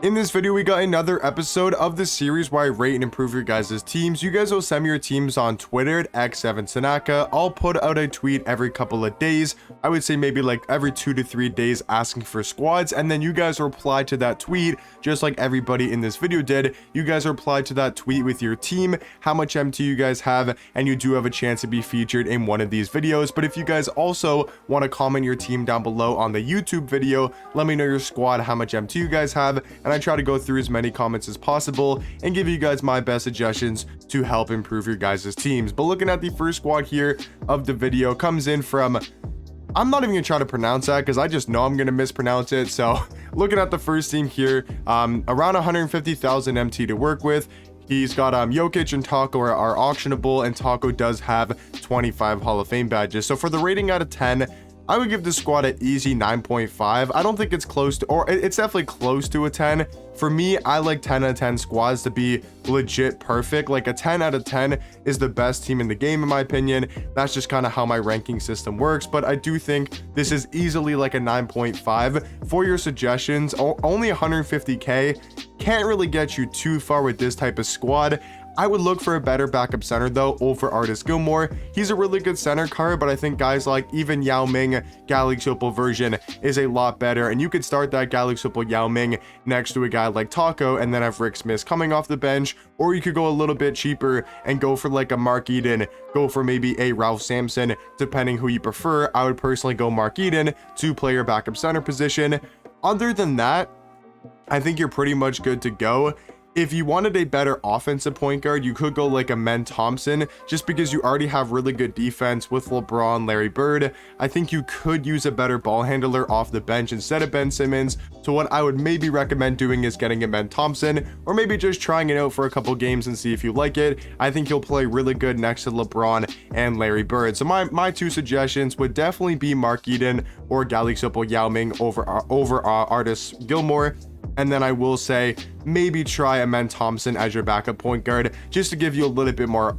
In this video, we got another episode of the series where I rate and improve your guys' teams. You guys will send me your teams on Twitter at X7Tanaka. I'll put out a tweet every couple of days. I would say maybe like every 2 to 3 days asking for squads, and then you guys reply to that tweet just like everybody in this video did. You guys reply to that tweet with your team, how much MT you guys have, and you do have a chance to be featured in one of these videos. But if you guys also want to comment your team down below on the YouTube video, let me know your squad, how much MT you guys have, and I try to go through as many comments as possible and give you guys my best suggestions to help improve your guys' teams. But looking at the first squad here of the video, comes in from, I'm not even gonna try to pronounce that because I just know I'm gonna mispronounce it. So looking at the first team here, around 150,000 MT to work with. He's got Jokic and Taco are auctionable, and Taco does have 25 Hall of Fame badges. So for the rating out of 10, I would give this squad an easy 9.5. I don't think it's close to, or it's definitely close to a 10. For me, I like 10 out of 10 squads to be legit perfect. Like a 10 out of 10 is the best team in the game, in my opinion. That's just kind of how my ranking system works. But I do think this is easily like a 9.5. For your suggestions, only 150k can't really get you too far with this type of squad. I would look for a better backup center though over Artis Gilmore. He's a really good center card, but I think guys like even Yao Ming Galaxy Opal version is a lot better, and you could start that Galaxy Opal Yao Ming next to a guy like Taco and then have Rick Smith coming off the bench, or you could go a little bit cheaper and go for like a Mark Eden, go for maybe a Ralph Sampson, depending who you prefer. I would personally go Mark Eden, 2-player backup center position. Other than that, I think you're pretty much good to go. If you wanted a better offensive point guard, you could go like a Men Thompson, just because you already have really good defense with LeBron, Larry Bird. I think you could use a better ball handler off the bench instead of Ben Simmons. So what I would maybe recommend doing is getting a Men Thompson, or maybe just trying it out for a couple games and see if you like it. I think he'll play really good next to LeBron and Larry Bird. So my two suggestions would definitely be Mark Eden or Galaxy Opal Yao Ming over Artis Gilmore. And then I will say maybe try a Men Thompson as your backup point guard, just to give you a little bit more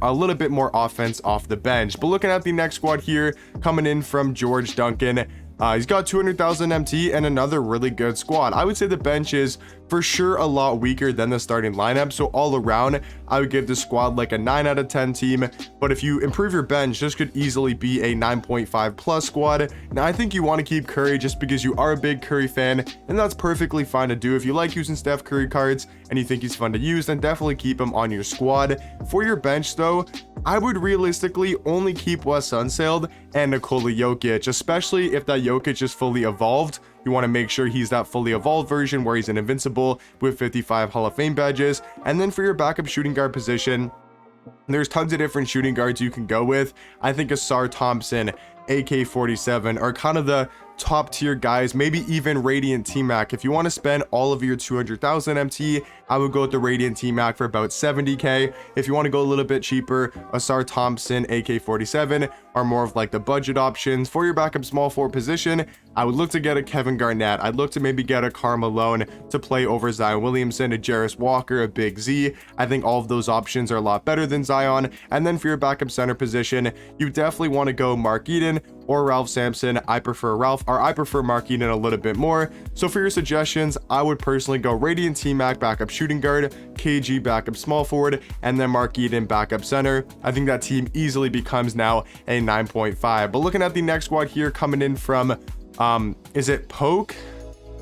offense off the bench. But looking at the next squad here, coming in from George Duncan, he's got 200,000 MT and another really good squad. I would say the bench is for sure a lot weaker than the starting lineup. So all around, I would give the squad like a 9 out of 10 team. But if you improve your bench, this could easily be a 9.5 plus squad. Now, I think you want to keep Curry just because you are a big Curry fan, and that's perfectly fine to do. If you like using Steph Curry cards and you think he's fun to use, then definitely keep him on your squad. For your bench though, I would realistically only keep Wes Unseld and Nikola Jokic, especially if that Jokic is fully evolved. You want to make sure he's that fully evolved version where he's an invincible with 55 Hall of Fame badges. And then for your backup shooting guard position, there's tons of different shooting guards you can go with. I think Asar Thompson, AK-47 are kind of the top tier guys, maybe even Radiant T-Mac. If you want to spend all of your 200,000 MT, I would go with the Radiant T-Mac for about 70k. If you want to go a little bit cheaper, Asar Thompson, AK-47 are more of like the budget options. For your backup small forward position, I would look to get a Kevin Garnett. I'd look to maybe get a Karl Malone to play over Zion Williamson, a Jarris Walker, a Big Z. I think all of those options are a lot better than Zion. And then for your backup center position, you definitely want to go Mark Eden or Ralph Sampson. I prefer Mark Eden a little bit more. So for your suggestions, I would personally go Radiant T-Mac backup shooting guard, KG backup small forward, and then Mark Eden backup center. I think that team easily becomes now a 9.5. But looking at the next squad here, coming in from is it Poke?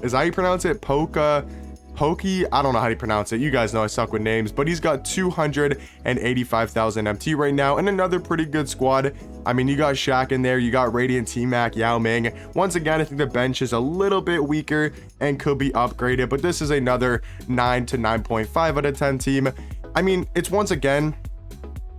Is that how you pronounce it? Pokey? I don't know how to pronounce it. You guys know I suck with names, but he's got 285,000 MT right now and another pretty good squad. I mean, you got Shaq in there, you got Radiant T-Mac, Yao Ming. Once again, I think the bench is a little bit weaker and could be upgraded, but this is another 9 to 9.5 out of 10 team. I mean, it's once again,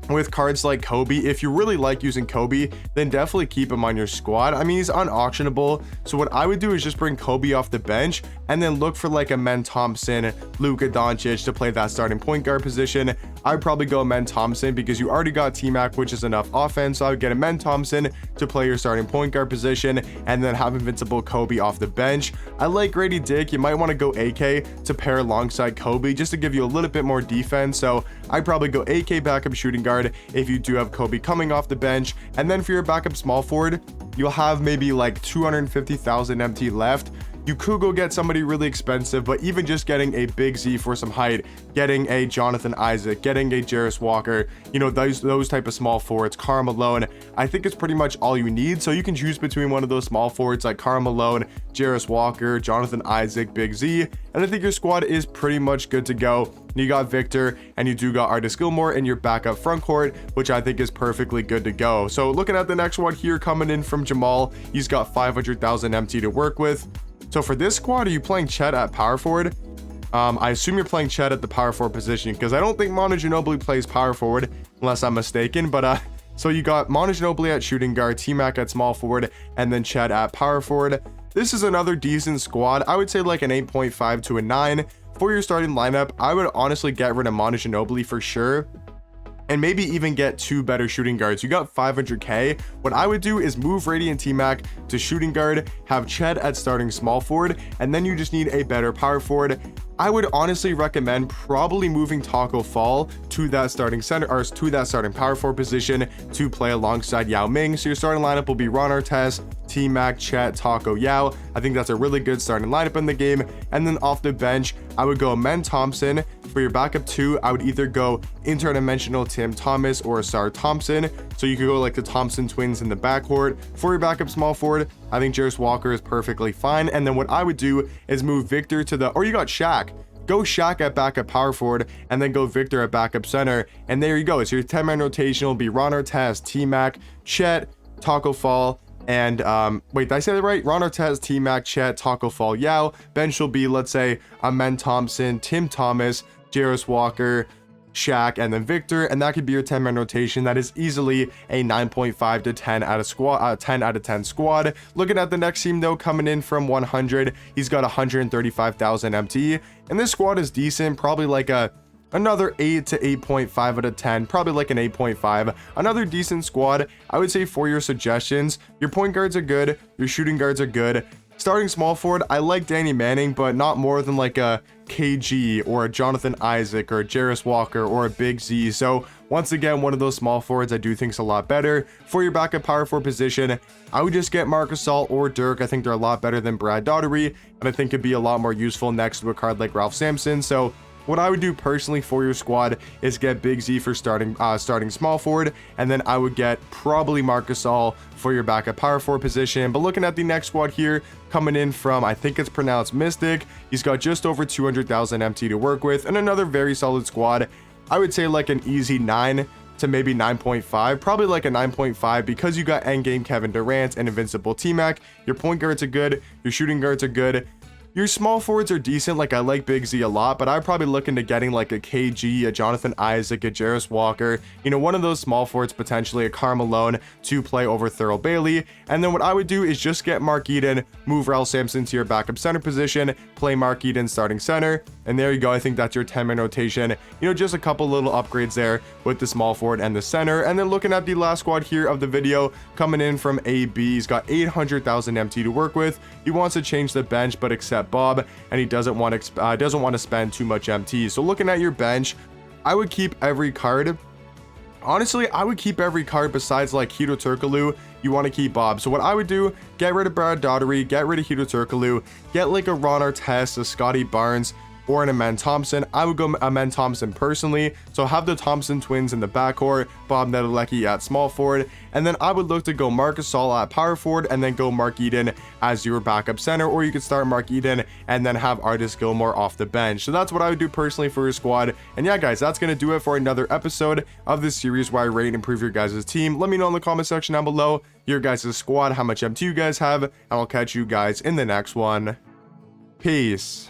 with cards like Kobe, if you really like using Kobe, then definitely keep him on your squad. I mean, he's unauctionable, so what I would do is just bring Kobe off the bench and then look for like a Men Thompson, Luka Doncic to play that starting point guard position. I'd probably go Men Thompson because you already got T-Mac, which is enough offense. So I would get a Men Thompson to play your starting point guard position and then have invincible Kobe off the bench. I like Grady Dick. You might want to go AK to pair alongside Kobe just to give you a little bit more defense. So I'd probably go AK backup shooting guard if you do have Kobe coming off the bench. And then for your backup small forward, you'll have maybe like 250,000 MT left. You could go get somebody really expensive, but even just getting a Big Z for some height, getting a Jonathan Isaac, getting a Jarris Walker, you know, those type of small forwards, Karl Malone, I think it's pretty much all you need. So you can choose between one of those small forwards like Karl Malone, Jarris Walker, Jonathan Isaac, Big Z, and I think your squad is pretty much good to go. You got Victor, and you do got Artis Gilmore in your backup front court, which I think is perfectly good to go. So looking at the next one here, coming in from Jamal, he's got 500,000 MT to work with. So for this squad, are you playing Chet at power forward? I assume you're playing Chet at the power forward position, because I don't think Manu Ginobili plays power forward, unless I'm mistaken. But so you got Manu Ginobili at shooting guard, T-Mac at small forward, and then Chet at power forward. This is another decent squad. I would say like an 8.5 to a 9. For your starting lineup, I would honestly get rid of Manu Ginobili for sure, and maybe even get 2 better shooting guards. You got 500k. What I would do is move Radiant T-Mac to shooting guard, have Chet at starting small forward, and then you just need a better power forward. I would honestly recommend probably moving Taco Fall to that starting center, or to that starting power forward position to play alongside Yao Ming. So your starting lineup will be Ron Artest, T-Mac, Chet, Taco, Yao. I think that's a really good starting lineup in the game. And then off the bench, I would go Men Thompson. For your backup 2, I would either go interdimensional Tim Thomas or Asar Thompson. So you could go like the Thompson twins in the backcourt. For your backup small forward, I think Jarris Walker is perfectly fine. And then what I would do is move Victor to the, or you got Shaq. Go Shaq at backup power forward, and then go Victor at backup center. And there you go. So your 10-man rotation will be Ron Artest, T-Mac, Chet, Taco Fall, and wait, did I say that right? Ron Artest, T-Mac, Chet, Taco Fall, Yao. Bench will be, let's say, Men Thompson, Tim Thomas, Jarris Walker, Shaq, and then Victor, and that could be your 10-man rotation. That is easily a 9.5 to 10 out of squad, 10 out of 10 squad. Looking at the next team though, coming in from 100, he's got 135,000 MT, and this squad is decent, probably like another 8 to 8.5 out of 10, probably like an 8.5. Another decent squad. I would say for your suggestions, your point guards are good, your shooting guards are good. Starting small forward, I like Danny Manning, but not more than like a KG or a Jonathan Isaac or a Jarris Walker or a Big Z. So once again, one of those small forwards I do think is a lot better. For your backup power forward position, I would just get Marc Gasol or Dirk. I think they're a lot better than Brad Daugherty, and I think could be a lot more useful next to a card like Ralph Sampson. So what I would do personally for your squad is get Big Z for starting small forward, and then I would get probably Marc Gasol for your backup power forward position. But looking at the next squad here, coming in from, I think it's pronounced Mystic, he's got just over 200,000 MT to work with, and another very solid squad. I would say like an easy 9 to maybe 9.5, probably like a 9.5, because you got endgame Kevin Durant and invincible T-Mac. Your point guards are good, your shooting guards are good. Your small forwards are decent. Like, I like Big Z a lot, but I'd probably look into getting like a KG, a Jonathan Isaac, a Jarris Walker, you know, one of those small forwards, potentially a Karl Malone to play over Thurl Bailey. And then what I would do is just get Mark Eden, move Ralph Sampson to your backup center position, play Mark Eden starting center, and there you go. I think that's your 10-man rotation. You know, just a couple little upgrades there with the small forward and the center. And then looking at the last squad here of the video, coming in from AB, he's got 800,000 MT to work with. He wants to change the bench, but accept Bob, and he doesn't want to spend too much MT. So looking at your bench, I would keep every card. Honestly, I would keep every card besides like Hito Turkoglu. You want to keep Bob. So what I would do, get rid of Brad Daugherty, get rid of Hito Turkoglu, get like a Ron Artest, a Scotty Barnes, or an Amen Thompson. I would go Amen Thompson personally. So have the Thompson twins in the backcourt, Bob Nedelecki at small forward, and then I would look to go Marc Gasol at power forward, and then go Mark Eden as your backup center, or you could start Mark Eden and then have Artis Gilmore off the bench. So that's what I would do personally for your squad. And yeah, guys, that's going to do it for another episode of this series where I rate and improve your guys' team. Let me know in the comment section down below your guys' squad, how much MT you guys have, and I'll catch you guys in the next one. Peace.